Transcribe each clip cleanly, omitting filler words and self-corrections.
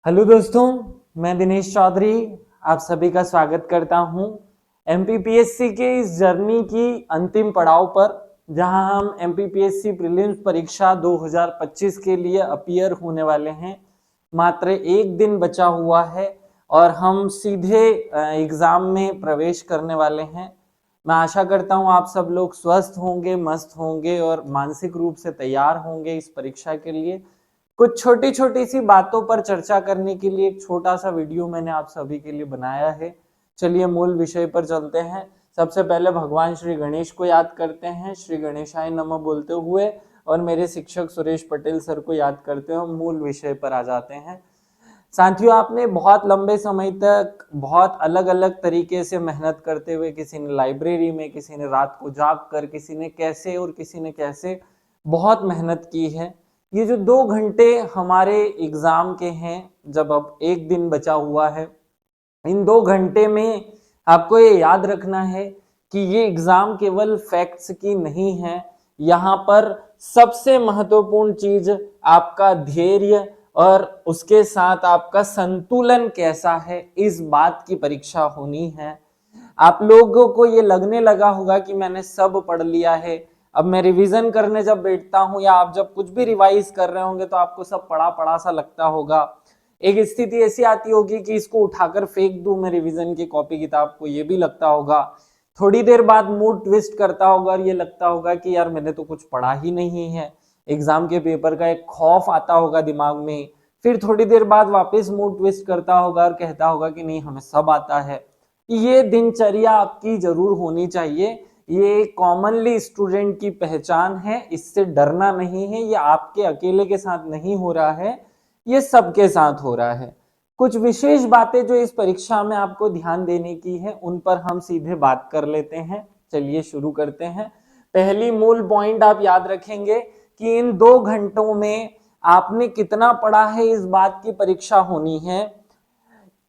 Hello दोस्तों, मैं दिनेश चौधरी आप सभी का स्वागत करता हूं एमपीपीएससी के इस जर्नी की अंतिम पड़ाव पर, जहां हम एमपीपीएससी प्रीलिम्स परीक्षा 2025 के लिए अपीयर होने वाले हैं। मात्र एक दिन बचा हुआ है और हम सीधे एग्जाम में प्रवेश करने वाले हैं। मैं आशा करता हूं आप सब लोग स्वस्थ होंगे, मस्त होंगे और मानसिक रूप से तैयार होंगे इस परीक्षा के लिए। कुछ छोटी छोटी सी बातों पर चर्चा करने के लिए एक छोटा सा वीडियो मैंने आप सभी के लिए बनाया है। चलिए मूल विषय पर चलते हैं। सबसे पहले भगवान श्री गणेश को याद करते हैं, श्री गणेशाय नमः बोलते हुए, और मेरे शिक्षक सुरेश पटेल सर को याद करते हुए मूल विषय पर आ जाते हैं। साथियों, आपने बहुत लंबे समय तक बहुत अलग अलग तरीके से मेहनत करते हुए, किसी ने लाइब्रेरी में, किसी ने रात को जाग कर, किसी ने कैसे और किसी ने कैसे बहुत मेहनत की है। ये जो 2 घंटे हमारे एग्जाम के हैं, जब अब एक दिन बचा हुआ है, इन 2 घंटे में आपको ये याद रखना है कि ये एग्जाम केवल फैक्ट्स की नहीं है। यहाँ पर सबसे महत्वपूर्ण चीज आपका धैर्य और उसके साथ आपका संतुलन कैसा है, इस बात की परीक्षा होनी है। आप लोगों को ये लगने लगा होगा कि मैंने सब पढ़ लिया है, अब मैं रिवीजन करने जब बैठता हूं या आप जब कुछ भी रिवाइज कर रहे होंगे तो आपको सब पढ़ा पढ़ा सा लगता होगा। एक स्थिति ऐसी आती होगी कि इसको उठाकर फेंक दूं मैं रिवीजन की कॉपी किताब को, ये भी लगता होगा। थोड़ी देर बाद मूड ट्विस्ट करता होगा और ये लगता होगा कि यार मैंने तो कुछ पढ़ा ही नहीं है। एग्जाम के पेपर का एक खौफ आता होगा दिमाग में। फिर थोड़ी देर बाद वापस मूड ट्विस्ट करता होगा और कहता होगा कि नहीं, हमें सब आता है। ये दिनचर्या आपकी जरूर होनी चाहिए। ये कॉमनली स्टूडेंट की पहचान है, इससे डरना नहीं है। ये आपके अकेले के साथ नहीं हो रहा है, ये सबके साथ हो रहा है। कुछ विशेष बातें जो इस परीक्षा में आपको ध्यान देने की है, उन पर हम सीधे बात कर लेते हैं। चलिए शुरू करते हैं। पहली मूल पॉइंट आप याद रखेंगे कि इन 2 घंटों में आपने कितना पढ़ा है, इस बात की परीक्षा होनी है।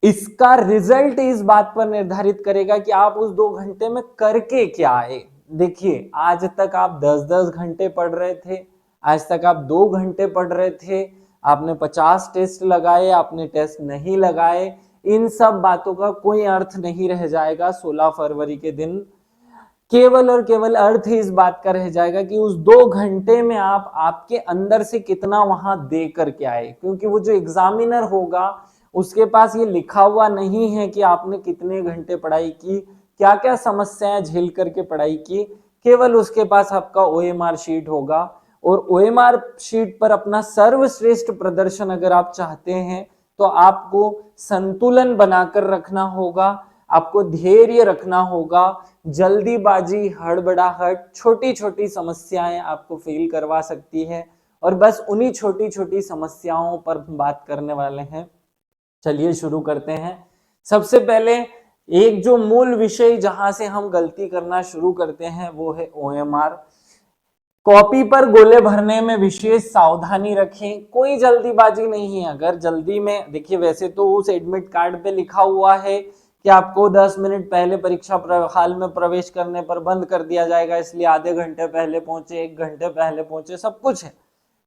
इसका रिजल्ट इस बात पर निर्धारित करेगा कि आप उस 2 घंटे में करके क्या आए। देखिए, आज तक आप 10-10 घंटे पढ़ रहे थे, आज तक आप 2 घंटे पढ़ रहे थे, आपने 50 टेस्ट लगाए, आपने टेस्ट नहीं लगाए, इन सब बातों का कोई अर्थ नहीं रह जाएगा 16 फरवरी के दिन। केवल और केवल अर्थ ही इस बात का रह जाएगा कि उस 2 घंटे में आप आपके अंदर से कितना वहां दे करके आए। क्योंकि वो जो एग्जामिनर होगा उसके पास ये लिखा हुआ नहीं है कि आपने कितने घंटे पढ़ाई की, क्या क्या समस्याएं झेल करके पढ़ाई की। केवल उसके पास आपका ओएमआर शीट होगा, और ओएमआर शीट पर अपना सर्वश्रेष्ठ प्रदर्शन अगर आप चाहते हैं तो आपको संतुलन बनाकर रखना होगा, आपको धैर्य रखना होगा। जल्दीबाजी, हड़बड़ाहट, छोटी छोटी समस्याएं आपको फेल करवा सकती है, और बस उन्हीं छोटी छोटी समस्याओं पर बात करने वाले हैं। चलिए शुरू करते हैं। सबसे पहले एक जो मूल विषय जहां से हम गलती करना शुरू करते हैं वो है ओएमआर। कॉपी पर गोले भरने में विशेष सावधानी रखें, कोई जल्दीबाजी नहीं है। अगर जल्दी में, देखिए वैसे तो उस एडमिट कार्ड पे लिखा हुआ है कि आपको 10 मिनट पहले परीक्षा हाल में प्रवेश करने पर बंद कर दिया जाएगा, इसलिए आधे घंटे पहले पहुंचे, 1 घंटे पहले पहुंचे, सब कुछ है।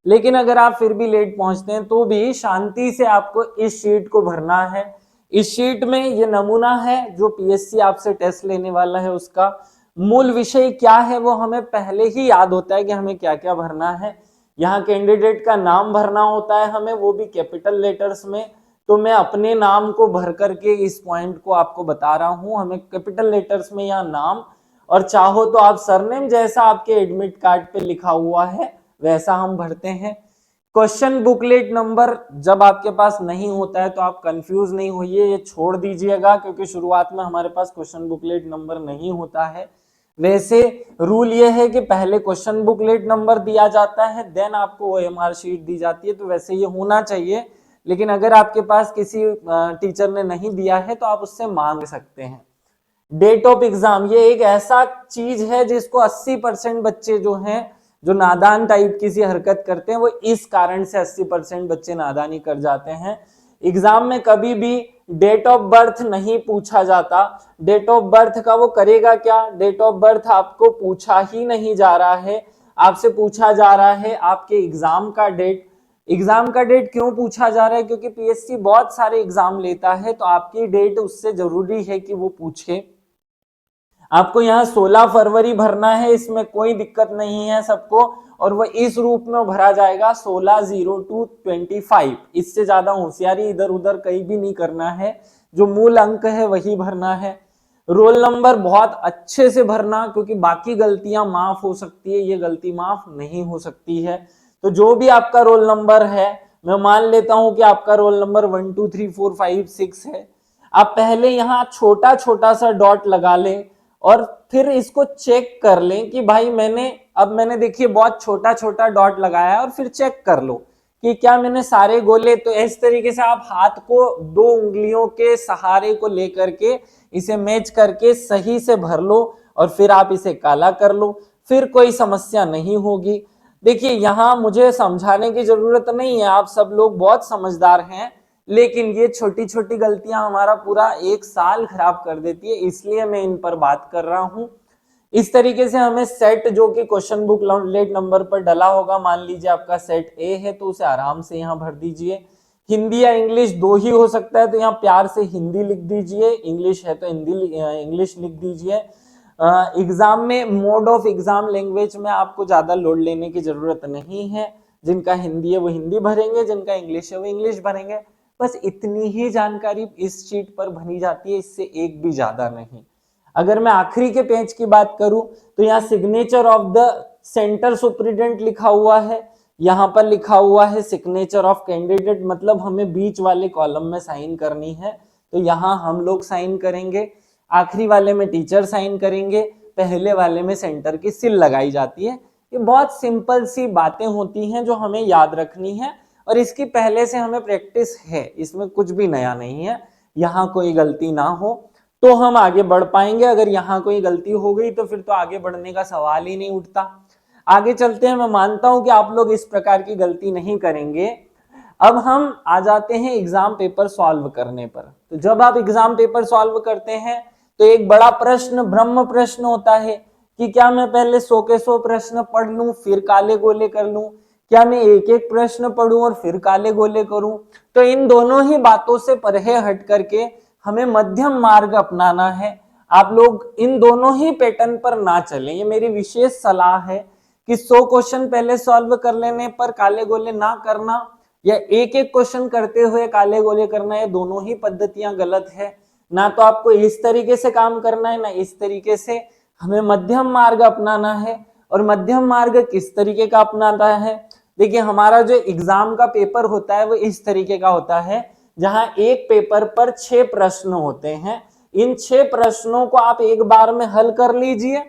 लेकिन अगर आप फिर भी लेट पहुंचते हैं तो भी शांति से आपको इस शीट को भरना है। इस शीट में ये नमूना है जो पीएससी आपसे टेस्ट लेने वाला है, उसका मूल विषय क्या है वो हमें पहले ही याद होता है कि हमें क्या क्या भरना है। यहाँ कैंडिडेट का नाम भरना होता है हमें, वो भी कैपिटल लेटर्स में। तो मैं अपने नाम को भर करके इस पॉइंट को आपको बता रहा हूं, हमें कैपिटल लेटर्स में यहाँ नाम, और चाहो तो आप सरनेम जैसा आपके एडमिट कार्ड पे लिखा हुआ है वैसा हम भरते हैं। क्वेश्चन बुकलेट नंबर जब आपके पास नहीं होता है तो आप कंफ्यूज नहीं होइए, ये छोड़ दीजिएगा, क्योंकि शुरुआत में हमारे पास क्वेश्चन बुकलेट नंबर नहीं होता है। वैसे रूल ये है कि पहले क्वेश्चन बुकलेट नंबर दिया जाता है, देन आपको ओएमआर शीट दी जाती है, तो वैसे ये होना चाहिए। लेकिन अगर आपके पास किसी टीचर ने नहीं दिया है तो आप उससे मांग सकते हैं। डेट ऑफ एग्जाम, ये एक ऐसा चीज है जिसको 80% बच्चे जो हैं, जो नादान टाइप की सी हरकत करते हैं, वो इस कारण से 80% बच्चे नादानी कर जाते हैं। एग्जाम में कभी भी डेट ऑफ बर्थ नहीं पूछा जाता। डेट ऑफ बर्थ का वो करेगा क्या, डेट ऑफ बर्थ आपको पूछा ही नहीं जा रहा है, आपसे पूछा जा रहा है आपके एग्जाम का डेट। एग्जाम का डेट क्यों पूछा जा रहा है? क्योंकि पीएससी बहुत सारे एग्जाम लेता है, तो आपकी डेट उससे जरूरी है कि वो पूछे। आपको यहाँ 16 फरवरी भरना है, इसमें कोई दिक्कत नहीं है सबको, और वह इस रूप में भरा जाएगा 16/02/25। इससे ज्यादा होशियारी इधर उधर कहीं भी नहीं करना है, जो मूल अंक है वही भरना है। रोल नंबर बहुत अच्छे से भरना, क्योंकि बाकी गलतियां माफ हो सकती है, ये गलती माफ नहीं हो सकती है। तो जो भी आपका रोल नंबर है, मैं मान लेता हूं कि आपका रोल नंबर 1 2 3 4 5 6 है, आप पहले यहाँ छोटा छोटा सा डॉट लगा लें और फिर इसको चेक कर लें कि भाई मैंने देखिए बहुत छोटा छोटा डॉट लगाया है, और फिर चेक कर लो कि क्या मैंने सारे गोले। तो इस तरीके से आप हाथ को 2 उंगलियों के सहारे को लेकर के इसे मैच करके सही से भर लो, और फिर आप इसे काला कर लो, फिर कोई समस्या नहीं होगी। देखिए यहाँ मुझे समझाने की जरूरत नहीं है, आप सब लोग बहुत समझदार हैं, लेकिन ये छोटी छोटी गलतियां हमारा पूरा एक साल खराब कर देती है, इसलिए मैं इन पर बात कर रहा हूं। इस तरीके से हमें सेट जो कि क्वेश्चन बुक लेट नंबर पर डला होगा, मान लीजिए आपका सेट ए है, तो उसे आराम से यहाँ भर दीजिए। हिंदी या इंग्लिश दो ही हो सकता है, तो यहाँ प्यार से हिंदी लिख दीजिए, इंग्लिश है तो इंग्लिश लिख दीजिए। एग्जाम में मोड ऑफ एग्जाम लैंग्वेज में आपको ज्यादा लोड लेने की जरूरत नहीं है, जिनका हिंदी है वो हिंदी भरेंगे, जिनका इंग्लिश है वो इंग्लिश भरेंगे। बस इतनी ही जानकारी इस शीट पर भरी जाती है, इससे एक भी ज्यादा नहीं। अगर मैं आखिरी के पेज की बात करूं, तो यहाँ signature of the centre superintendent लिखा हुआ है, यहाँ पर लिखा हुआ है सिग्नेचर ऑफ कैंडिडेट, मतलब हमें बीच वाले कॉलम में साइन करनी है, तो यहाँ हम लोग साइन करेंगे। आखिरी वाले में टीचर साइन करेंगे, पहले वाले में सेंटर की सील लगाई जाती है। ये बहुत सिंपल सी बातें होती हैं जो हमें याद रखनी है, और इसकी पहले से हमें प्रैक्टिस है, इसमें कुछ भी नया नहीं है। यहाँ कोई गलती ना हो तो हम आगे बढ़ पाएंगे, अगर यहाँ कोई गलती हो गई तो फिर तो आगे बढ़ने का सवाल ही नहीं उठता। आगे चलते हैं, मैं मानता हूं कि आप लोग इस प्रकार की गलती नहीं करेंगे। अब हम आ जाते हैं एग्जाम पेपर सॉल्व करने पर। तो जब आप एग्जाम पेपर सॉल्व करते हैं तो एक बड़ा प्रश्न, ब्रह्म प्रश्न होता है कि क्या मैं पहले 100 के 100 प्रश्न पढ़ लूं फिर काले गोले कर लूं, क्या मैं एक एक प्रश्न पढ़ूं और फिर काले गोले करूं। तो इन दोनों ही बातों से परे हट करके हमें मध्यम मार्ग अपनाना है। आप लोग इन दोनों ही पैटर्न पर ना चलें, ये मेरी विशेष सलाह है कि 100 क्वेश्चन पहले सॉल्व कर लेने पर काले गोले ना करना, या एक एक क्वेश्चन करते हुए काले गोले करना, ये दोनों ही पद्धतियां गलत है। ना तो आपको इस तरीके से काम करना है ना इस तरीके से, हमें मध्यम मार्ग अपनाना है। और मध्यम मार्ग किस तरीके का अपनाता है? देखिए हमारा जो एग्जाम का पेपर होता है वो इस तरीके का होता है, जहां एक पेपर पर 6 प्रश्न होते हैं। इन 6 प्रश्नों को आप एक बार में हल कर लीजिए,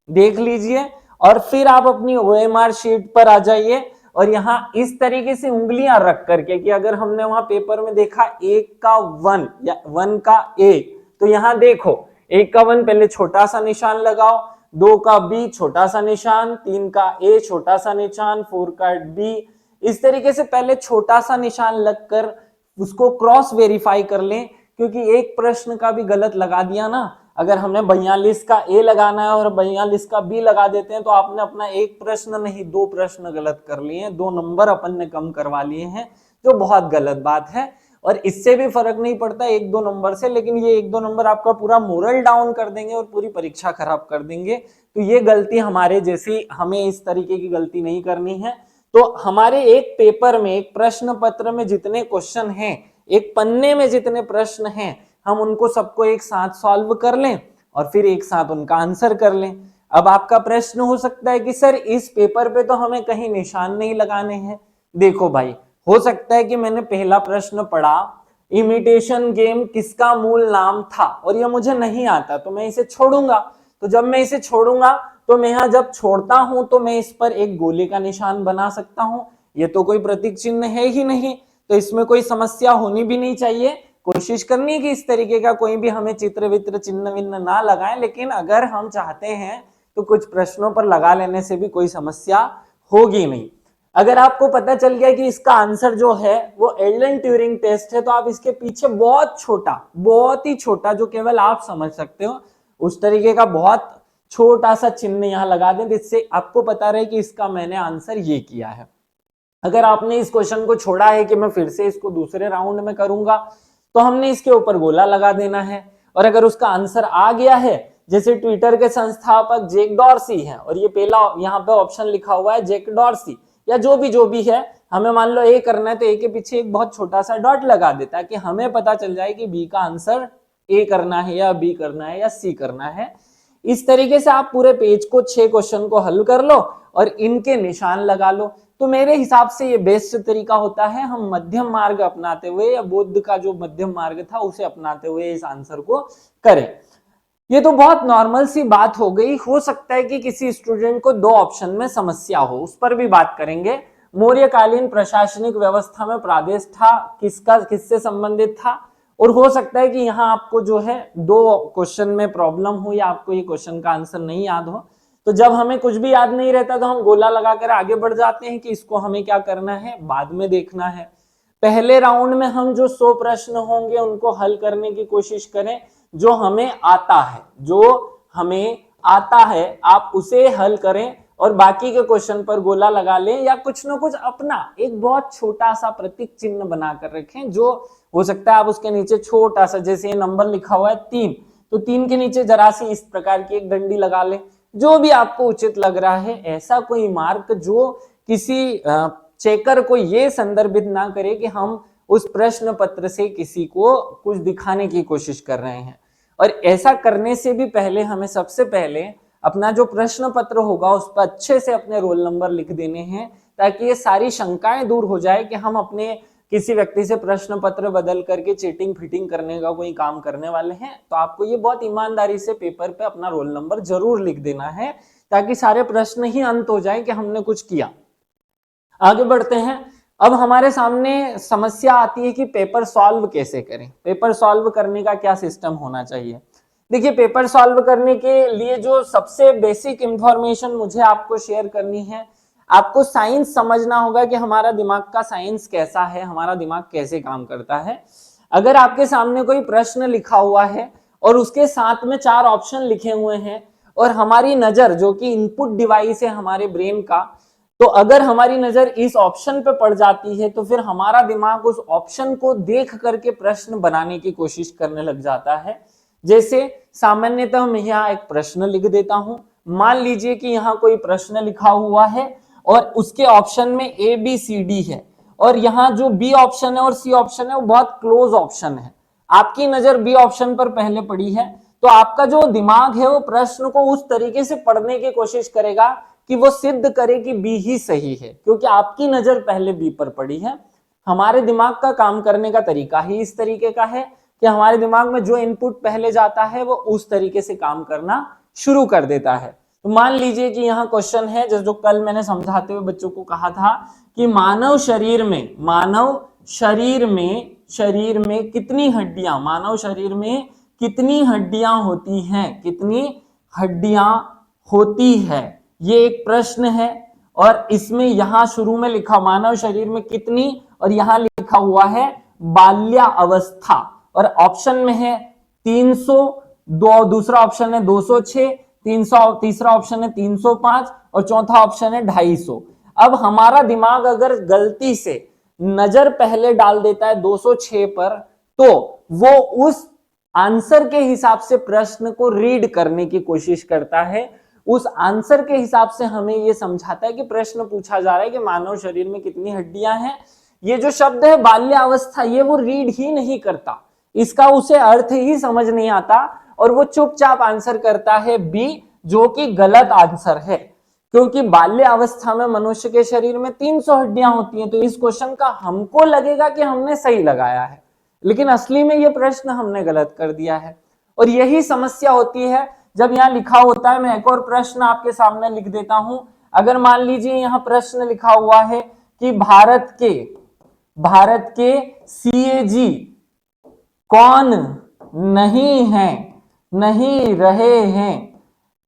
देख लीजिए, और फिर आप अपनी ओएमआर शीट पर आ जाइए, और यहाँ इस तरीके से उंगलियां रख करके कि अगर हमने वहां पेपर में देखा 1 का 1 या 1 का ए, तो यहाँ देखो 1 का 1 पहले छोटा सा निशान लगाओ, 2 का बी छोटा सा निशान, 3 का ए छोटा सा निशान, 4 का बी, इस तरीके से पहले छोटा सा निशान लगकर उसको क्रॉस वेरीफाई कर लें। क्योंकि एक प्रश्न का भी गलत लगा दिया ना, अगर हमने 42 का ए लगाना है और 42 का बी लगा देते हैं, तो आपने अपना एक प्रश्न नहीं 2 प्रश्न गलत कर लिए हैं, 2 नंबर अपन ने कम करवा लिए हैं, जो बहुत गलत बात है। और इससे भी फर्क नहीं पड़ता 1-2 नंबर से, लेकिन ये 1-2 नंबर आपका पूरा मोरल डाउन कर देंगे और पूरी परीक्षा खराब कर देंगे। तो ये गलती हमारे जैसी, हमें इस तरीके की गलती नहीं करनी है। तो हमारे एक पेपर में, एक प्रश्न पत्र में जितने क्वेश्चन हैं, एक पन्ने में जितने प्रश्न हैं, हम उनको सबको एक साथ सॉल्व कर लें और फिर एक साथ उनका आंसर कर लें। अब आपका प्रश्न हो सकता है कि सर इस पेपर पे तो हमें कहीं निशान नहीं लगाने हैं। देखो भाई, हो सकता है कि मैंने पहला प्रश्न पढ़ा, इमिटेशन गेम किसका मूल नाम था, और ये मुझे नहीं आता, तो मैं इसे छोड़ूंगा। तो जब मैं इसे छोड़ूंगा, तो मैं यहाँ जब छोड़ता हूं तो मैं इस पर एक गोले का निशान बना सकता हूं। ये तो कोई प्रतीक चिन्ह है ही नहीं, तो इसमें कोई समस्या होनी भी नहीं चाहिए। कोशिश करनी है कि इस तरीके का कोई भी हमें चित्र वित्र चिन्ह विन्ह ना लगाएं, लेकिन अगर हम चाहते हैं तो कुछ प्रश्नों पर लगा लेने से भी कोई समस्या होगी नहीं। अगर आपको पता चल गया कि इसका आंसर जो है वो एलन ट्यूरिंग टेस्ट है, तो आप इसके पीछे बहुत छोटा, बहुत ही छोटा, जो केवल आप समझ सकते हो उस तरीके का बहुत छोटा सा चिन्ह यहाँ लगा दें, जिससे आपको पता रहे कि इसका मैंने आंसर ये किया है। अगर आपने इस क्वेश्चन को छोड़ा है कि मैं फिर से इसको दूसरे राउंड में करूंगा, तो हमने इसके ऊपर गोला लगा देना है। और अगर उसका आंसर आ गया है, जैसे ट्विटर के संस्थापक जैक डॉर्सी हैं और ये पहला यहाँ पे ऑप्शन लिखा हुआ है जैक डॉर्सी, या जो भी है, हमें मान लो ए करना है तो ए के पीछे एक बहुत छोटा सा डॉट लगा देता है कि हमें पता चल जाए कि बी का आंसर ए करना है या बी करना है या सी करना है। इस तरीके से आप पूरे पेज को 6 क्वेश्चन को हल कर लो और इनके निशान लगा लो। तो मेरे हिसाब से ये बेस्ट तरीका होता है, हम मध्यम मार्ग अपनाते हुए या बुद्ध का जो मध्यम मार्ग था उसे अपनाते हुए इस आंसर को करें। ये तो बहुत नॉर्मल सी बात हो गई। हो सकता है कि किसी स्टूडेंट को 2 ऑप्शन में समस्या हो, उस पर भी बात करेंगे। मौर्यकालीन प्रशासनिक व्यवस्था में प्रादेश था किससे संबंधित था, और हो सकता है कि यहाँ आपको जो है 2 क्वेश्चन में प्रॉब्लम हो या आपको ये क्वेश्चन का आंसर नहीं याद हो। तो जब हमें कुछ भी याद नहीं रहता तो हम गोला लगाकर आगे बढ़ जाते हैं कि इसको हमें क्या करना है, बाद में देखना है। पहले राउंड में हम जो 100 प्रश्न होंगे उनको हल करने की कोशिश करें। जो हमें आता है आप उसे हल करें और बाकी के क्वेश्चन पर गोला लगा लें या कुछ ना कुछ अपना एक बहुत छोटा सा प्रतीक चिन्ह बनाकर रखें। जो हो सकता है आप उसके नीचे छोटा सा, जैसे ये नंबर लिखा हुआ है 3, तो 3 के नीचे जरा सी इस प्रकार की एक डंडी लगा लें। जो भी आपको उचित लग रहा है, ऐसा कोई मार्क जो किसी चेकर को ये संदर्भित ना करे कि हम उस प्रश्न पत्र से किसी को कुछ दिखाने की कोशिश कर रहे हैं। और ऐसा करने से भी पहले हमें सबसे पहले अपना जो प्रश्न पत्र होगा उस पर अच्छे से अपने रोल नंबर लिख देने हैं, ताकि ये सारी शंकाएं दूर हो जाए कि हम अपने किसी व्यक्ति से प्रश्न पत्र बदल करके चीटिंग फिटिंग करने का कोई काम करने वाले हैं। तो आपको ये बहुत ईमानदारी से पेपर पे अपना रोल नंबर जरूर लिख देना है, ताकि सारे प्रश्न ही अंत हो जाए कि हमने कुछ किया। आगे बढ़ते हैं। अब हमारे सामने समस्या आती है कि पेपर सॉल्व कैसे करें, पेपर सॉल्व करने का क्या सिस्टम होना चाहिए। देखिए, पेपर सॉल्व करने के लिए जो सबसे बेसिक इंफॉर्मेशन मुझे आपको शेयर करनी है, आपको साइंस समझना होगा कि हमारा दिमाग का साइंस कैसा है, हमारा दिमाग कैसे काम करता है। अगर आपके सामने कोई प्रश्न लिखा हुआ है और उसके साथ में 4 ऑप्शन लिखे हुए हैं और हमारी नजर, जो कि इनपुट डिवाइस है हमारे ब्रेन का, तो अगर हमारी नजर इस ऑप्शन पे पड़ जाती है तो फिर हमारा दिमाग उस ऑप्शन को देख करके प्रश्न बनाने की कोशिश करने लग जाता है। जैसे सामान्यतः मैं यहाँ एक प्रश्न लिख देता हूं। मान लीजिए कि यहाँ कोई प्रश्न लिखा हुआ है और उसके ऑप्शन में ए बी सी डी है और यहाँ जो बी ऑप्शन है और सी ऑप्शन है वो बहुत क्लोज ऑप्शन है। आपकी नजर बी ऑप्शन पर पहले पड़ी है, तो आपका जो दिमाग है वो प्रश्न को उस तरीके से पढ़ने की कोशिश करेगा कि वो सिद्ध करे कि बी ही सही है, क्योंकि आपकी नजर पहले बी पर पड़ी है। हमारे दिमाग का काम करने का तरीका ही इस तरीके का है कि हमारे दिमाग में जो इनपुट पहले जाता है वो उस तरीके से काम करना शुरू कर देता है। तो मान लीजिए कि यहाँ क्वेश्चन है, जो कल मैंने समझाते हुए बच्चों को कहा था कि मानव शरीर में कितनी हड्डियां, मानव शरीर में कितनी हड्डियां होती हैं, कितनी हड्डियां होती है, ये एक प्रश्न है। और इसमें यहां शुरू में लिखा मानव शरीर में कितनी, और यहां लिखा हुआ है बाल्यावस्था, और ऑप्शन में है 300, दूसरा ऑप्शन है 206, तीसरा ऑप्शन है 305 और चौथा ऑप्शन है 250। अब हमारा दिमाग अगर गलती से नजर पहले डाल देता है 206 पर, तो वो उस आंसर के हिसाब से प्रश्न को रीड करने की कोशिश करता है। उस आंसर के हिसाब से हमें यह समझाता है कि प्रश्न पूछा जा रहा है कि मानव शरीर में कितनी हड्डियां हैं। ये जो शब्द है बाल्यावस्था, ये वो रीड ही नहीं करता, इसका उसे अर्थ ही समझ नहीं आता और वो चुपचाप आंसर करता है बी, जो कि गलत आंसर है, क्योंकि बाल्य अवस्था में मनुष्य के शरीर में 300 हड्डियां होती हैं। तो इस क्वेश्चन का हमको लगेगा कि हमने सही लगाया है, लेकिन असली में यह प्रश्न हमने गलत कर दिया है। और यही समस्या होती है जब यहाँ लिखा होता है। मैं एक और प्रश्न आपके सामने लिख देता हूं। अगर मान लीजिए यहाँ प्रश्न लिखा हुआ है कि भारत के सीएजी कौन नहीं रहे हैं,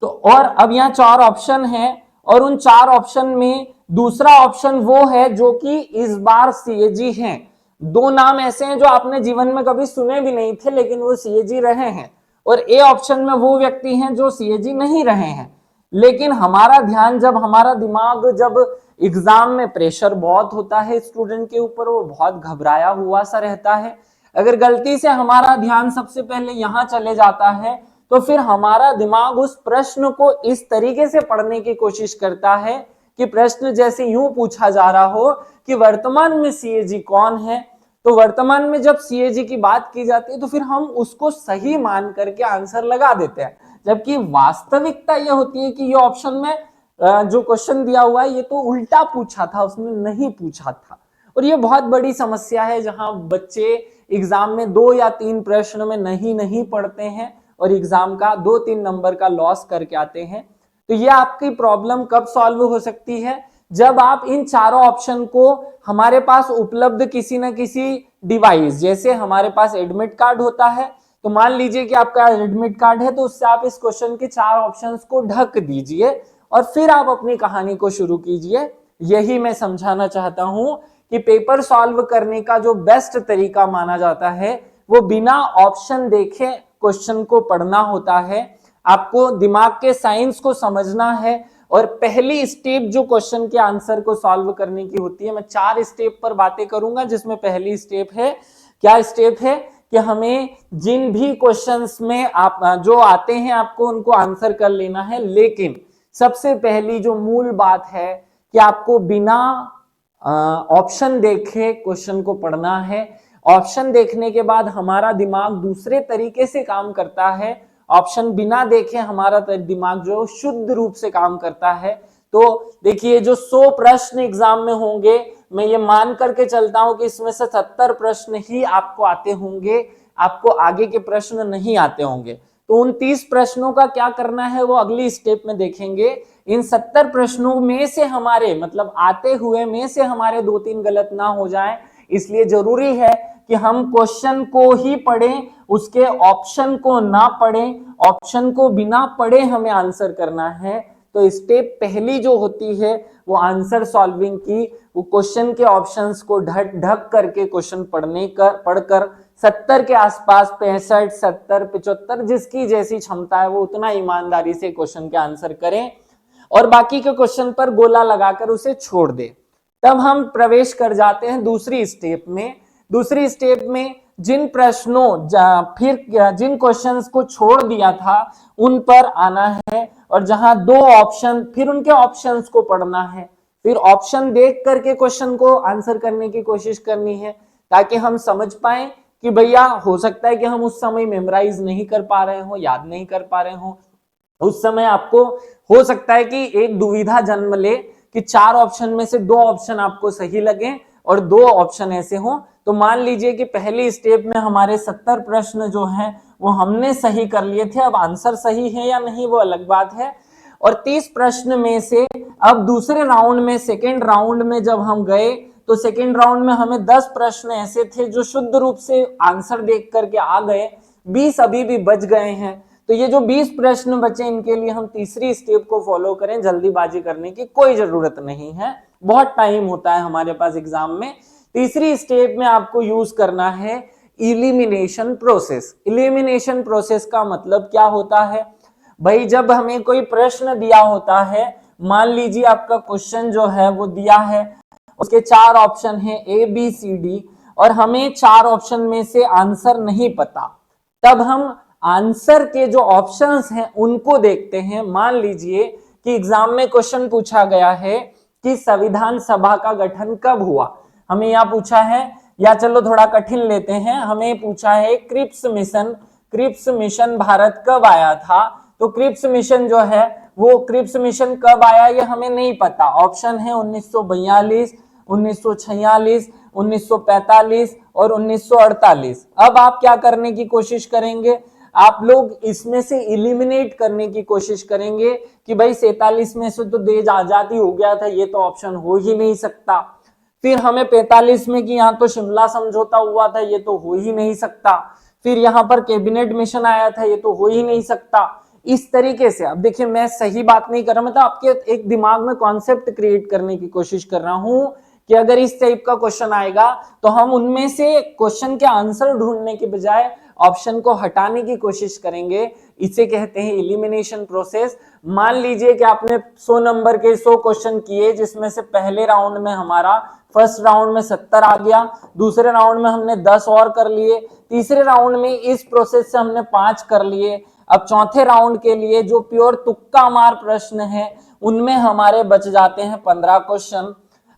तो और अब यहाँ 4 ऑप्शन है और उन 4 ऑप्शन में दूसरा ऑप्शन वो है जो कि इस बार सीएजी हैं। 2 नाम ऐसे हैं जो आपने जीवन में कभी सुने भी नहीं थे, लेकिन वो सीएजी रहे हैं, और ए ऑप्शन में वो व्यक्ति हैं जो सीएजी नहीं रहे हैं। लेकिन हमारा ध्यान, जब हमारा दिमाग जब एग्जाम में प्रेशर बहुत होता है स्टूडेंट के ऊपर, वो बहुत घबराया हुआ सा रहता है। अगर गलती से हमारा ध्यान सबसे पहले यहाँ चले जाता है तो फिर हमारा दिमाग उस प्रश्न को इस तरीके से पढ़ने की कोशिश करता है कि प्रश्न जैसे यूं पूछा जा रहा हो कि वर्तमान में सीएजी कौन है, तो वर्तमान में जब सीएजी की बात की जाती है तो फिर हम उसको सही मान करके आंसर लगा देते हैं, जबकि वास्तविकता यह होती है कि ये ऑप्शन में जो क्वेश्चन दिया हुआ है ये तो उल्टा पूछा था, उसने नहीं पूछा था। और ये बहुत बड़ी समस्या है जहां बच्चे एग्जाम में 2 या 3 प्रश्न में नहीं पढ़ते हैं और एग्जाम का 2-3 नंबर का लॉस करके आते हैं। तो ये आपकी प्रॉब्लम कब सॉल्व हो सकती है? जब आप इन चारों ऑप्शन को हमारे पास उपलब्ध किसी न किसी डिवाइस, जैसे हमारे पास एडमिट कार्ड होता है, तो मान लीजिए कि आपका एडमिट कार्ड है तो उससे आप इस क्वेश्चन के 4 ऑप्शंस को ढक दीजिए और फिर आप अपनी कहानी को शुरू कीजिए। यही मैं समझाना चाहता हूं कि पेपर सॉल्व करने का जो बेस्ट तरीका माना जाता है वो बिना ऑप्शन देखे क्वेश्चन को पढ़ना होता है। आपको दिमाग के साइंस को समझना है और पहली स्टेप जो क्वेश्चन के आंसर को सॉल्व करने की होती है, मैं 4 स्टेप पर बातें करूंगा, जिसमें पहली स्टेप है, क्या स्टेप है कि हमें जिन भी क्वेश्चंस में आप जो आते हैं आपको उनको आंसर कर लेना है। लेकिन सबसे पहली जो मूल बात है कि आपको बिना ऑप्शन देखे क्वेश्चन को पढ़ना है। ऑप्शन देखने के बाद हमारा दिमाग दूसरे तरीके से काम करता है, ऑप्शन बिना देखे हमारा दिमाग जो शुद्ध रूप से काम करता है। तो देखिए जो 100 प्रश्न एग्जाम में होंगे, मैं ये मान करके चलता हूं कि इसमें से 70 प्रश्न ही आपको आते होंगे, आपको आगे के प्रश्न नहीं आते होंगे। तो उन 30 प्रश्नों का क्या करना है वो अगली स्टेप में देखेंगे। इन 70 प्रश्नों में से हमारे मतलब आते हुए में से हमारे 2-3 गलत ना हो जाए, इसलिए जरूरी है कि हम क्वेश्चन को ही पढ़ें, उसके ऑप्शन को ना पढ़ें। ऑप्शन को बिना पढ़े हमें आंसर करना है। तो स्टेप पहली जो होती है वो आंसर सॉल्विंग की, वो क्वेश्चन के ऑप्शंस को ढक करके क्वेश्चन पढ़कर 70 के आसपास 65, 70, 75 जिसकी जैसी क्षमता है वो उतना ईमानदारी से क्वेश्चन के आंसर करें और बाकी के क्वेश्चन पर गोला लगाकर उसे छोड़ दे। तब हम प्रवेश कर जाते हैं दूसरी स्टेप में। दूसरी स्टेप में जिन प्रश्नों फिर जिन क्वेश्चंस को छोड़ दिया था उन पर आना है और जहां 2 ऑप्शन, फिर उनके ऑप्शंस को पढ़ना है, फिर ऑप्शन देख करके क्वेश्चन को आंसर करने की कोशिश करनी है, ताकि हम समझ पाए कि भैया हो सकता है कि हम उस समय मेमोराइज नहीं कर पा रहे हो, याद नहीं कर पा रहे हो। उस समय आपको हो सकता है कि एक दुविधा जन्म ले कि 4 ऑप्शन में से 2 ऑप्शन आपको सही लगे और 2 ऑप्शन ऐसे हो। तो मान लीजिए कि पहली स्टेप में हमारे 70 प्रश्न जो हैं वो हमने सही कर लिए थे, अब आंसर सही है या नहीं वो अलग बात है। और 30 प्रश्न में से अब दूसरे राउंड में, सेकेंड राउंड में जब हम गए तो सेकेंड राउंड में हमें 10 प्रश्न ऐसे थे जो शुद्ध रूप से आंसर देख करके आ गए, 20 अभी भी बच गए हैं। तो ये जो 20 प्रश्न बचे इनके लिए हम तीसरी स्टेप को फॉलो करें, जल्दीबाजी करने की कोई जरूरत नहीं है, बहुत टाइम होता है हमारे पास एग्जाम में। तीसरी स्टेप में आपको यूज करना है इलिमिनेशन प्रोसेस। इलिमिनेशन प्रोसेस का मतलब क्या होता है भाई, जब हमें कोई प्रश्न दिया होता है, मान लीजिए आपका क्वेश्चन जो है वो दिया है, उसके 4 ऑप्शन है A B C D और हमें 4 ऑप्शन में से आंसर नहीं पता, तब हम आंसर के जो ऑप्शंस हैं उनको देखते हैं। मान लीजिए कि एग्जाम में क्वेश्चन पूछा गया है कि संविधान सभा का गठन कब हुआ, हमें यहां पूछा है, या चलो थोड़ा कठिन लेते हैं, हमें पूछा है क्रिप्स मिशन भारत कब आया था। तो क्रिप्स मिशन जो है वो क्रिप्स मिशन कब आया ये हमें नहीं पता। ऑप्शन है 1942, 1946, 1945 और 1948। अब आप क्या करने की कोशिश करेंगे, आप लोग इसमें से इलिमिनेट करने की कोशिश करेंगे कि भाई 47 में से तो देश आजादी हो गया था, ये तो ऑप्शन हो ही नहीं सकता। फिर हमें 45 में कि यहाँ तो शिमला समझौता हुआ था, ये तो हो ही नहीं सकता। फिर यहाँ पर कैबिनेट मिशन आया था, ये तो हो ही नहीं सकता। इस तरीके से अब देखिए मैं सही बात नहीं कर रहा, मतलब आपके एक दिमाग में कॉन्सेप्ट क्रिएट करने की कोशिश कर रहा हूं कि अगर इस टाइप का क्वेश्चन आएगा तो हम उनमें से क्वेश्चन के आंसर ढूंढने के बजाय ऑप्शन को हटाने की कोशिश करेंगे। इसे कहते हैं इलिमिनेशन प्रोसेस। मान लीजिए कि आपने 100 नंबर के 100 क्वेश्चन किए, जिसमें से पहले राउंड में हमारा फर्स्ट राउंड में 70 आ गया, दूसरे राउंड में हमने 10 और कर लिए, तीसरे राउंड में इस प्रोसेस से हमने 5 कर लिए। अब चौथे राउंड के लिए जो प्योर तुक्का मार प्रश्न है उनमें हमारे बच जाते हैं 15 क्वेश्चन।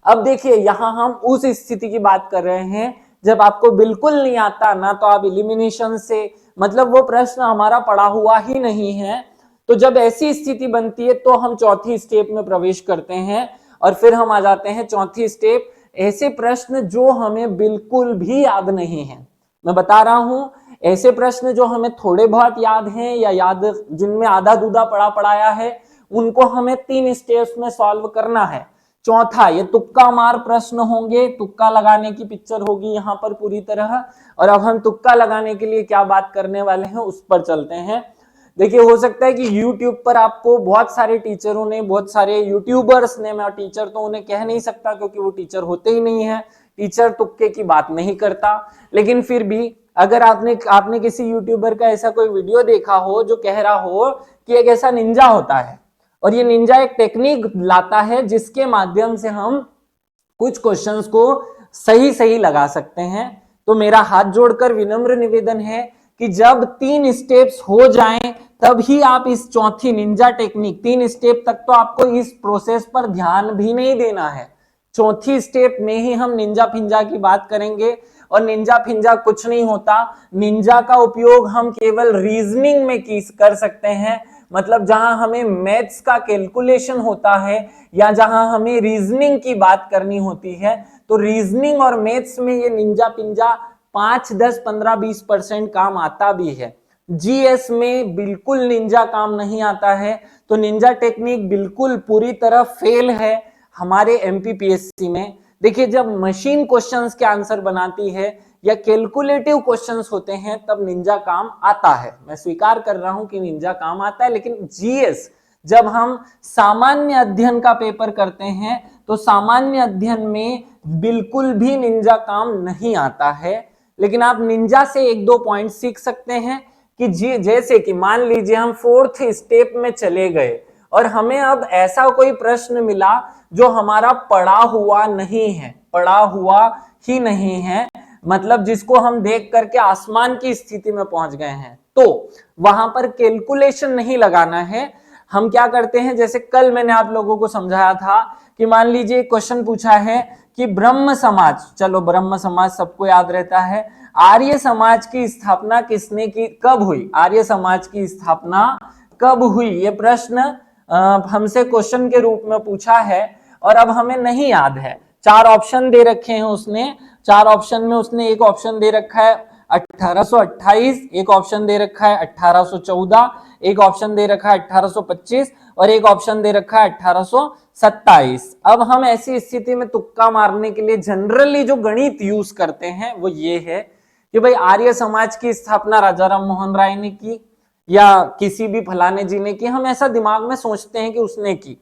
अब देखिए यहां हम उस स्थिति की बात कर रहे हैं जब आपको बिल्कुल नहीं आता ना, तो आप इलिमिनेशन से, मतलब वो प्रश्न हमारा पड़ा हुआ ही नहीं है, तो जब ऐसी स्थिति बनती है तो हम चौथी स्टेप में प्रवेश करते हैं और फिर हम आ जाते हैं चौथी स्टेप, ऐसे प्रश्न जो हमें बिल्कुल भी याद नहीं है। मैं बता रहा हूं, ऐसे प्रश्न जो हमें थोड़े बहुत याद हैं या याद जिनमें आधा दूधा पड़ा पड़ाया है, उनको हमें 3 स्टेप्स में सॉल्व करना है। चौथा, ये तुक्का मार प्रश्न होंगे, तुक्का लगाने की पिक्चर होगी यहाँ पर पूरी तरह। और अब हम तुक्का लगाने के लिए क्या बात करने वाले हैं उस पर चलते हैं। देखिए हो सकता है कि YouTube पर आपको बहुत सारे टीचरों ने, बहुत सारे यूट्यूबर्स ने, मैं टीचर तो उन्हें कह नहीं सकता क्योंकि वो टीचर होते ही नहीं है, टीचर तुक्के की बात नहीं करता, लेकिन फिर भी अगर आपने किसी यूट्यूबर का ऐसा कोई वीडियो देखा हो जो कह रहा हो कि एक ऐसा निंजा होता है और ये निंजा एक टेक्निक लाता है जिसके माध्यम से हम कुछ क्वेश्चंस को सही सही लगा सकते हैं, तो मेरा हाथ जोड़कर विनम्र निवेदन है कि जब 3 स्टेप्स हो जाएं तब ही आप इस चौथी निंजा टेक्निक, 3 स्टेप तक तो आपको इस प्रोसेस पर ध्यान भी नहीं देना है, चौथी स्टेप में ही हम निंजा फिंजा की बात करेंगे। और निंजा फिंजा कुछ नहीं होता, निंजा का उपयोग हम केवल रीजनिंग में कर सकते हैं, मतलब जहां हमें मैथ्स का कैलकुलेशन होता है या जहां हमें रीजनिंग की बात करनी होती है, तो रीजनिंग और मैथ्स में ये निंजा पिंजा 5, 10, 15, 20% काम आता भी है। जीएस में बिल्कुल निंजा काम नहीं आता है, तो निंजा टेक्निक बिल्कुल पूरी तरह फेल है हमारे एमपीपीएससी में। देखिए जब मशीन क्वेश्चंस के आंसर बनाती है या कैलकुलेटिव क्वेश्चंस होते हैं तब निंजा काम आता है, मैं स्वीकार कर रहा हूं कि निंजा काम आता है, लेकिन जीएस जब हम सामान्य अध्ययन का पेपर करते हैं तो सामान्य अध्ययन में बिल्कुल भी निंजा काम नहीं आता है। लेकिन आप निंजा से 1-2 पॉइंट सीख सकते हैं कि जैसे कि मान लीजिए हम 4th स्टेप में चले गए और हमें अब ऐसा कोई प्रश्न मिला जो हमारा पढ़ा हुआ नहीं है, पढ़ा हुआ ही नहीं है, मतलब जिसको हम देख करके आसमान की स्थिति में पहुंच गए हैं, तो वहां पर कैलकुलेशन नहीं लगाना है। हम क्या करते हैं, जैसे कल मैंने आप लोगों को समझाया था कि मान लीजिए क्वेश्चन पूछा है कि ब्रह्म समाज, चलो ब्रह्म समाज सबको याद रहता है, आर्य समाज की स्थापना किसने की, कब हुई, आर्य समाज की स्थापना कब हुई, ये प्रश्न हमसे क्वेश्चन के रूप में पूछा है और अब हमें नहीं याद है। 4 ऑप्शन दे रखे हैं उसने, 4 ऑप्शन में उसने एक ऑप्शन दे रखा है 1828, एक ऑप्शन दे रखा है 1814, एक ऑप्शन दे रखा है 1825 और एक ऑप्शन दे रखा है 1827। अब हम ऐसी स्थिति में तुक्का मारने के लिए जनरली जो गणित यूज करते हैं वो ये है कि भाई आर्य समाज की स्थापना राजा राम मोहन राय ने की या किसी भी फलाने जी ने की, हम ऐसा दिमाग में सोचते हैं कि उसने की,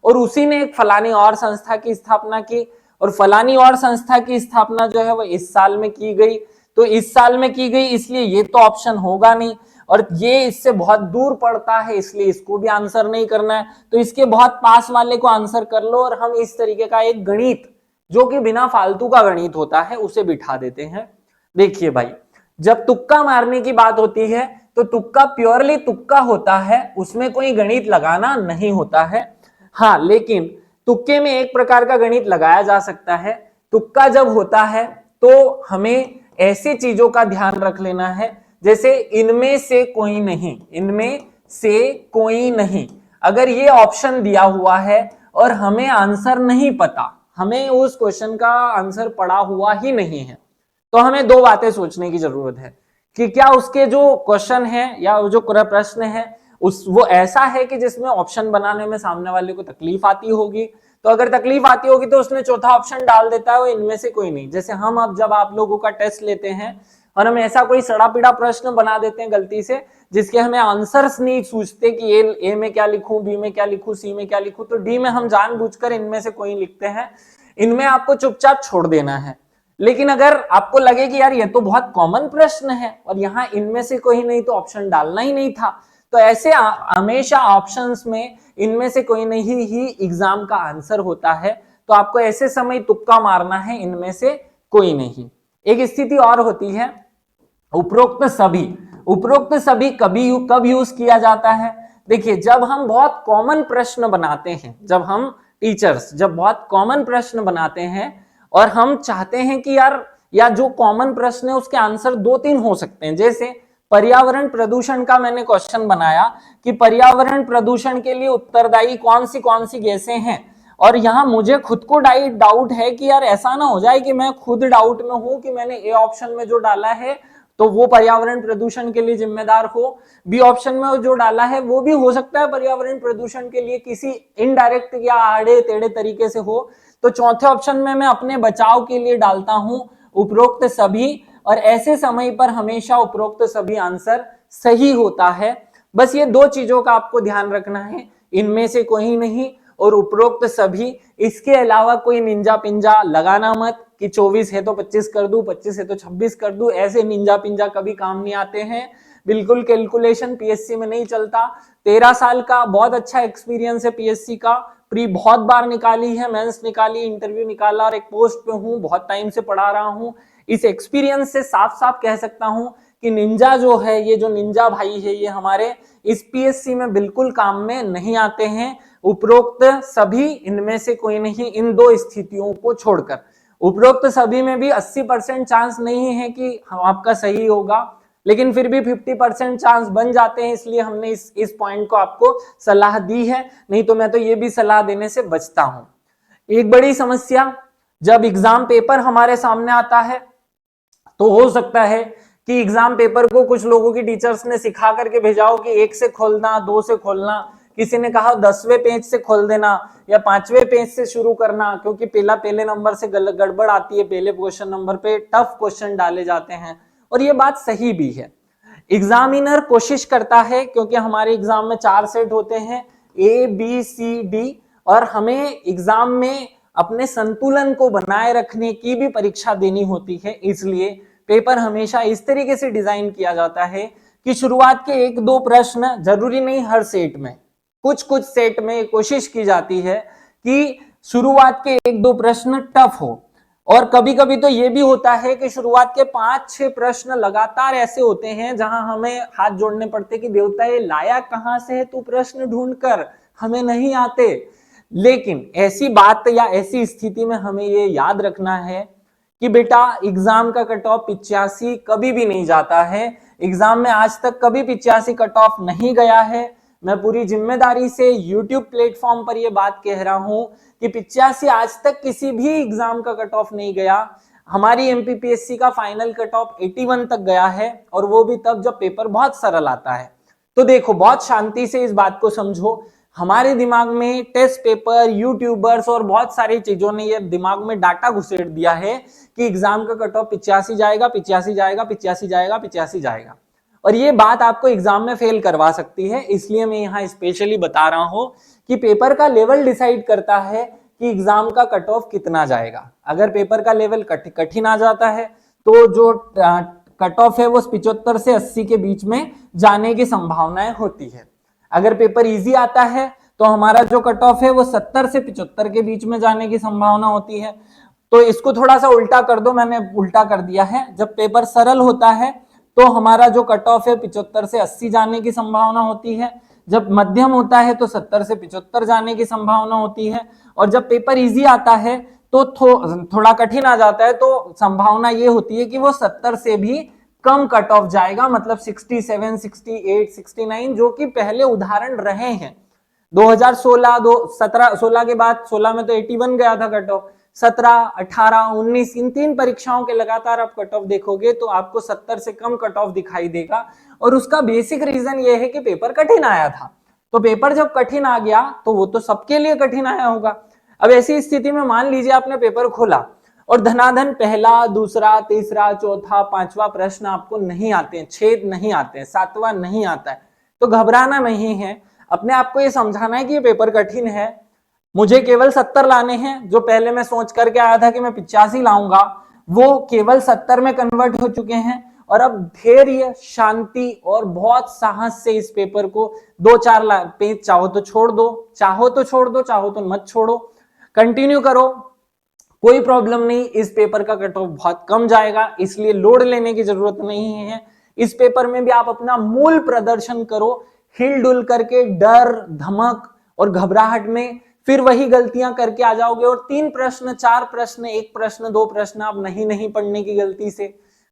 और उसी ने एक फलानी और संस्था की स्थापना की और फलानी और संस्था की स्थापना जो है वो इस साल में की गई, तो इस साल में की गई इसलिए ये तो ऑप्शन होगा नहीं, और ये इससे बहुत दूर पड़ता है इसलिए इसको भी आंसर नहीं करना है, तो इसके बहुत पास वाले को आंसर कर लो, और हम इस तरीके का एक गणित जो कि बिना फालतू का गणित होता है उसे बिठा देते हैं। देखिए भाई, जब तुक्का मारने की बात होती है तो तुक्का प्योरली तुक्का होता है, उसमें कोई गणित लगाना नहीं होता है। हाँ, लेकिन तुक्के में एक प्रकार का गणित लगाया जा सकता है। तुक्का जब होता है तो हमें ऐसी चीजों का ध्यान रख लेना है, जैसे इनमें से कोई नहीं, इनमें से कोई नहीं, अगर ये ऑप्शन दिया हुआ है और हमें आंसर नहीं पता, हमें उस क्वेश्चन का आंसर पड़ा हुआ ही नहीं है, तो हमें 2 बातें सोचने की जरूरत है कि क्या उसके जो क्वेश्चन है या जो प्रश्न है वो ऐसा है कि जिसमें ऑप्शन बनाने में सामने वाले को तकलीफ आती होगी, तो अगर तकलीफ आती होगी तो उसने चौथा ऑप्शन डाल देता है वो इनमें से कोई नहीं। जैसे हम अब जब आप लोगों का टेस्ट लेते हैं और हम ऐसा कोई सड़ा पीड़ा प्रश्न बना देते हैं गलती से जिसके हमें आंसर्स नहीं सूझते कि ए में क्या लिखूं, बी में क्या लिखूं, सी में क्या लिखूं, तो डी में हम जानबूझकर इनमें से कोई लिखते हैं, इनमें आपको चुपचाप छोड़ देना है। लेकिन अगर आपको लगे कि यार ये तो बहुत कॉमन प्रश्न है और यहाँ इनमें से कोई नहीं तो ऑप्शन डालना ही नहीं था, तो ऐसे हमेशा ऑप्शंस में इनमें से कोई नहीं ही एग्जाम का आंसर होता है। तो आपको ऐसे समय तुक्का मारना है, इनमें से कोई नहीं। एक स्थिति और होती है उपरोक्त सभी। उपरोक्त सभी कब यूज किया जाता है? देखिए, जब हम बहुत कॉमन प्रश्न बनाते हैं, जब हम टीचर्स जब बहुत कॉमन प्रश्न बनाते हैं और हम चाहते हैं कि यार या जो कॉमन प्रश्न है उसके आंसर 2-3 हो सकते हैं। जैसे पर्यावरण प्रदूषण का मैंने क्वेश्चन बनाया कि पर्यावरण प्रदूषण के लिए उत्तरदायी कौन सी गैसें हैं, और यहां मुझे खुद को डाउट है कि यार ऐसा ना हो जाए कि मैं खुद डाउट में हूं कि मैंने ए ऑप्शन में जो डाला है तो वो पर्यावरण प्रदूषण के लिए जिम्मेदार हो, बी ऑप्शन में जो डाला है वो भी हो सकता है पर्यावरण प्रदूषण के लिए किसी इनडायरेक्ट या आड़े टेढ़े तरीके से हो। तो चौथे ऑप्शन में मैं अपने बचाव के लिए डालता हूं उपरोक्त सभी, और ऐसे समय पर हमेशा उपरोक्त सभी आंसर सही होता है। बस ये 2 चीजों का आपको ध्यान रखना है, इनमें से कोई नहीं और उपरोक्त सभी। इसके अलावा कोई निंजा पिंजा लगाना मत कि 24 है तो 25 कर दूं, 25 है तो 26 कर दूं। ऐसे निंजा पिंजा कभी काम नहीं आते हैं। बिल्कुल कैलकुलेशन पीएससी में नहीं चलता। 13 साल का बहुत अच्छा एक्सपीरियंस है पीएससी का। प्री बहुत बार निकाली है, मेंस निकाली, इंटरव्यू निकाला और एक पोस्ट पे हूं, बहुत टाइम से पढ़ा रहा हूं। इस एक्सपीरियंस से साफ साफ कह सकता हूं कि निंजा जो है, ये जो निंजा भाई है, ये हमारे इस पीएससी में बिल्कुल काम में नहीं आते हैं। उपरोक्त सभी इनमें से कोई नहीं, इन 2 स्थितियों को छोड़कर। उपरोक्त सभी में भी 80% चांस नहीं है कि आपका सही होगा, लेकिन फिर भी 50% चांस बन जाते हैं, इसलिए हमने इस पॉइंट को आपको सलाह दी है। नहीं तो मैं तो ये भी सलाह देने से बचता हूं। एक बड़ी समस्या, जब एग्जाम पेपर हमारे सामने आता है तो हो सकता है कि एग्जाम पेपर को कुछ लोगों की टीचर्स ने सिखा करके भेजा हो कि 1 से खोलना, 2 से खोलना, किसी ने कहा 10वें पेज से खोल देना या 5वें पेज से शुरू करना, क्योंकि पहले नंबर से गड़बड़ आती है, पहले क्वेश्चन नंबर पे टफ क्वेश्चन डाले जाते हैं। और ये बात सही भी है। एग्जामिनर कोशिश करता है, क्योंकि हमारे एग्जाम में 4 सेट होते हैं, A, B, C, D, और हमें एग्जाम में अपने संतुलन को बनाए रखने की भी परीक्षा देनी होती है। इसलिए पेपर हमेशा इस तरीके से डिजाइन किया जाता है कि शुरुआत के 1-2 प्रश्न, जरूरी नहीं हर सेट में, कुछ सेट में कोशिश की जाती है कि शुरुआत के 1-2 प्रश्न टफ हो। और कभी कभी तो ये भी होता है कि शुरुआत के 5-6 प्रश्न लगातार ऐसे होते हैं जहां हमें हाथ जोड़ने पड़ते कि देवता ये लाया कहां से है तू प्रश्न ढूंढकर, हमें नहीं आते। लेकिन ऐसी बात या ऐसी स्थिति में हमें ये याद रखना है कि बेटा एग्जाम का कट ऑफ 85 कभी भी नहीं जाता है। एग्जाम में आज तक कभी 85 कट ऑफ नहीं गया है। मैं पूरी जिम्मेदारी से YouTube प्लेटफॉर्म पर यह बात कह रहा हूं कि 85 आज तक किसी भी एग्जाम का कट ऑफ नहीं गया। हमारी एमपीपीएससी का फाइनल कट ऑफ 81 तक गया है, और वो भी तब जब पेपर बहुत सरल आता है। तो देखो, बहुत शांति से इस बात को समझो। हमारे दिमाग में टेस्ट पेपर, यूट्यूबर्स और बहुत सारी चीजों ने ये दिमाग में डाटा घुसेड़ दिया है कि एग्जाम का कट ऑफ 85 जाएगा, 85 जाएगा, 85 जाएगा, 85 जाएगा, और ये बात आपको एग्जाम में फेल करवा सकती है। इसलिए मैं यहाँ स्पेशली बता रहा हूं कि पेपर का लेवल डिसाइड करता है कि एग्जाम का कट ऑफ कितना जाएगा। अगर पेपर का लेवल कठिन आ जाता है तो जो कट ऑफ है वो 75 से 80 के बीच में जाने की संभावनाएं होती है। अगर पेपर इजी आता है तो हमारा जो कट ऑफ है वो 70 से 75 के बीच में जाने की संभावना होती है। तो इसको थोड़ा सा उल्टा कर दो, मैंने उल्टा कर दिया है। जब पेपर सरल होता है तो हमारा जो कट ऑफ है 75 से 80 जाने की संभावना होती है। जब मध्यम होता है तो 70 से 75 जाने की संभावना होती है, और जब पेपर इजी आता है तो थोड़ा कठिन आ जाता है तो संभावना ये होती है कि वो 70 से भी कम कट ऑफ जाएगा, मतलब 67, 68, 69, जो कि पहले उदाहरण रहे हैं। 2016 के बाद 16 में तो 81 गया था कट ऑफ, 17, 18, 19 इन 3 परीक्षाओं के लगातार आप कट ऑफ देखोगे तो आपको 70 से कम कट ऑफ दिखाई देगा। और उसका बेसिक रीजन ये है कि पेपर कठिन आया था। तो पेपर जब कठिन आ गया तो वो तो सबके लिए कठिन आया होगा। अब ऐसी स्थिति में मान लीजिए आपने पेपर खोला और धनाधन पहला, दूसरा, तीसरा, चौथा, 5वां प्रश्न आपको नहीं आते हैं, 6 नहीं आते हैं, 7वां नहीं आता है, तो घबराना नहीं है। अपने आप को ये समझाना है कि ये पेपर कठिन है, मुझे केवल 70 लाने हैं। जो पहले मैं सोच करके आया था कि मैं 85 लाऊंगा, वो केवल 70 में कन्वर्ट हो चुके हैं। और अब धैर्य, शांति और बहुत साहस से इस पेपर को 2-4 पेज चाहो तो छोड़ दो, चाहो तो छोड़ दो, चाहो तो मत छोड़ो, कंटिन्यू करो, कोई प्रॉब्लम नहीं। इस पेपर का कट ऑफ बहुत कम जाएगा, इसलिए लोड लेने की जरूरत नहीं है। इस पेपर में भी आप अपना मूल प्रदर्शन करो, हिलडुल करके, डर, धमक और घबराहट में फिर वही गलतियां करके आ जाओगे और 3 प्रश्न, 4 प्रश्न, 1 प्रश्न, 2 प्रश्न आप नहीं पढ़ने की गलती से,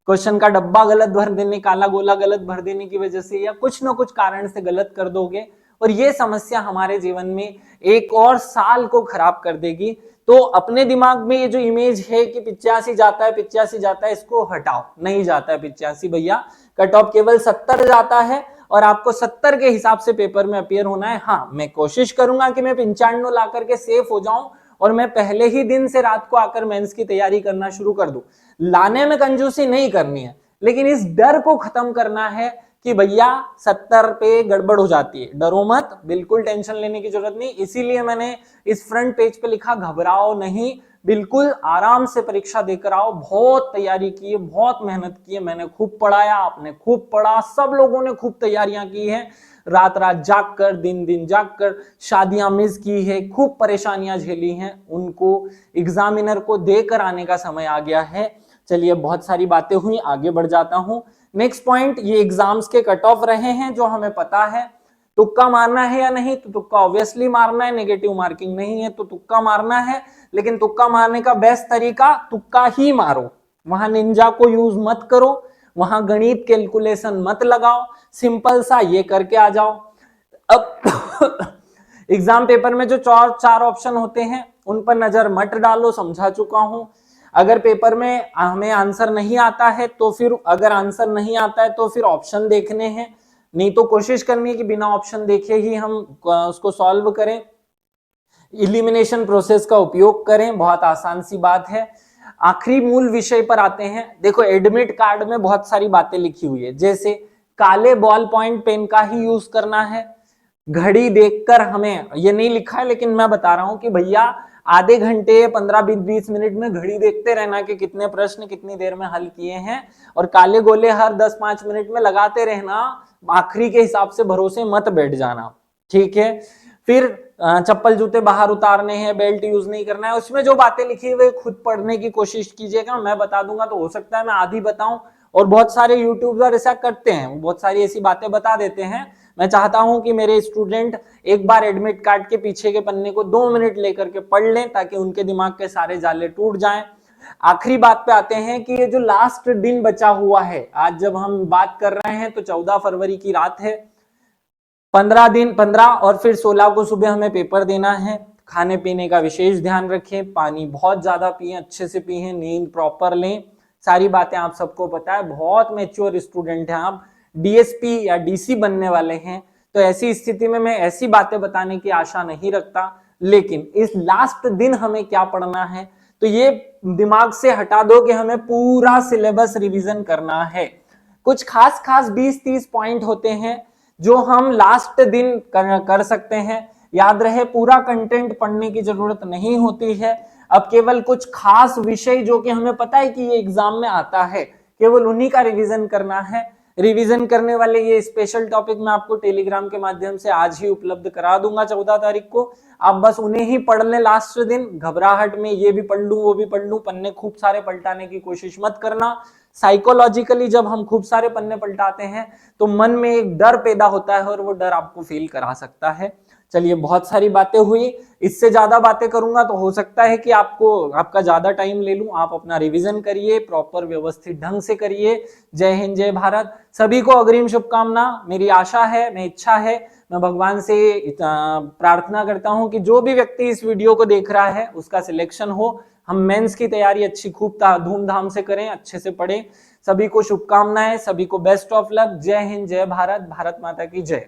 क्वेश्चन का डब्बा गलत भर देने, काला गोला गलत भर देने की वजह से या कुछ ना कुछ कारण से गलत कर दोगे और ये समस्या हमारे जीवन में एक और साल को खराब कर देगी। तो अपने दिमाग में ये जो इमेज है कि 85 जाता है, 85 जाता है, इसको हटाओ। नहीं जाता है 85 भैया, कट ऑफ केवल 70 जाता है और आपको 70 के हिसाब से पेपर में अपीयर होना है। हाँ, मैं कोशिश करूंगा कि मैं 95 ला करके सेफ हो जाऊं और मैं पहले ही दिन से रात को आकर मेंस की तैयारी करना शुरू कर दूं। लाने में कंजूसी नहीं करनी है, लेकिन इस डर को खत्म करना है कि भैया 70 पे गड़बड़ हो जाती है। डरो मत, बिल्कुल टेंशन लेने की जरूरत नहीं। इसीलिए मैंने इस फ्रंट पेज पे लिखा, घबराओ नहीं, बिल्कुल आराम से परीक्षा देकर आओ। बहुत तैयारी की है, बहुत मेहनत की है, मैंने खूब पढ़ाया, आपने खूब पढ़ा, सब लोगों ने खूब तैयारियां की हैं, रात रात जाग कर, दिन दिन जाग कर, शादियां मिस की है, खूब परेशानियां झेली हैं, उनको एग्जामिनर को देकर आने का समय आ गया है। चलिए, बहुत सारी बातें हुई, आगे बढ़ जाता हूं। नेक्स्ट पॉइंट, ये एग्जाम्स के कट ऑफ रहे हैं जो हमें पता है। तुक्का मारना है या नहीं? तो तुक्का ऑब्वियसली मारना है, नेगेटिव मार्किंग नहीं है तो तुक्का मारना है, लेकिन तुक्का मारने का बेस्ट तरीका तुक्का ही मारो। वहां निंजा को यूज मत करो, वहां गणित कैलकुलेशन मत लगाओ, सिंपल सा ये करके आ जाओ। अब एग्जाम पेपर में जो 4 ऑप्शन होते हैं उन पर नजर मत डालो, समझा चुका हूं। अगर पेपर में हमें आंसर नहीं आता है तो फिर, अगर आंसर नहीं आता है तो फिर ऑप्शन देखने हैं, नहीं तो कोशिश करनी है कि बिना ऑप्शन देखे ही हम उसको सॉल्व करें। इलिमिनेशन प्रोसेस का उपयोग करें, बहुत आसान सी बात है। आखिरी मूल विषय पर आते हैं। देखो, एडमिट कार्ड में बहुत सारी बातें लिखी हुई है, जैसे काले बॉल पॉइंट पेन का ही यूज करना है, घड़ी देखकर, हमें ये नहीं लिखा है लेकिन मैं बता रहा हूं कि भैया आधे घंटे, 15-20 मिनट में घड़ी देखते रहना कि कितने प्रश्न कितनी देर में हल किए हैं, और काले गोले हर 10-5 मिनट में लगाते रहना, आखिरी के हिसाब से भरोसे मत बैठ जाना, ठीक है। फिर चप्पल जूते बाहर उतारने हैं, बेल्ट यूज नहीं करना है। उसमें जो बातें लिखी है वे खुद पढ़ने की कोशिश कीजिएगा, मैं बता दूंगा तो हो सकता है मैं आधी बताऊं, और बहुत सारे यूट्यूबर ऐसा करते हैं, बहुत सारी ऐसी बातें बता देते हैं। मैं चाहता हूं कि मेरे स्टूडेंट एक बार एडमिट कार्ड के पीछे के पन्ने को 2 मिनट लेकर के पढ़ लें, ताकि उनके दिमाग के सारे जाले टूट जाएं। आखिरी बात पे आते हैं कि ये जो लास्ट दिन बचा हुआ है, आज जब हम बात कर रहे हैं तो 14 फरवरी की रात है, 15 और फिर 16 को सुबह हमें पेपर देना है। खाने पीने का विशेष ध्यान रखें, पानी बहुत ज्यादा पिएं, अच्छे से पिएं, नींद प्रॉपर लें, सारी बातें आप सबको पता है, बहुत मैच्योर स्टूडेंट हैं आप, डीएसपी या डीसी बनने वाले हैं, तो ऐसी स्थिति में मैं ऐसी बातें बताने की आशा नहीं रखता। लेकिन इस लास्ट दिन हमें क्या पढ़ना है, तो ये दिमाग से हटा दो कि हमें पूरा सिलेबस रिवीजन करना है। कुछ खास 20-30 पॉइंट होते हैं जो हम लास्ट दिन कर सकते हैं। याद रहे, पूरा कंटेंट पढ़ने की जरूरत नहीं होती है। अब केवल कुछ खास विषय जो कि हमें पता है कि ये एग्जाम में आता है, केवल उन्हीं का रिवीजन करना है। रिवीजन करने वाले ये स्पेशल टॉपिक मैं आपको टेलीग्राम के माध्यम से आज ही उपलब्ध करा दूंगा 14 तारीख को। आप बस उन्हें ही पढ़ लें लास्ट दिन, घबराहट में ये भी पढ़ लूं वो भी पढ़ लूं, पन्ने खूब सारे पलटाने की कोशिश मत करना। साइकोलॉजिकली जब हम खूब सारे पन्ने पलटाते हैं तो मन में एक डर पैदा होता है और वो डर आपको फील करा सकता है। चलिए, बहुत सारी बातें हुई, इससे ज्यादा बातें करूंगा तो हो सकता है कि आपका ज्यादा टाइम ले लूं। आप अपना रिवीजन करिए, प्रॉपर व्यवस्थित ढंग से करिए। जय हिंद, जय भारत। सभी को अग्रिम शुभकामना। मेरी आशा है, मैं इच्छा है, मैं भगवान से प्रार्थना करता हूं कि जो भी व्यक्ति इस वीडियो को देख रहा है उसका सिलेक्शन हो, हम मेंस की तैयारी अच्छी खूब धूमधाम से करें, अच्छे से पढ़ें। सभी को शुभकामनाएं, सभी को बेस्ट ऑफ लक। जय हिंद, जय भारत, भारत माता की जय।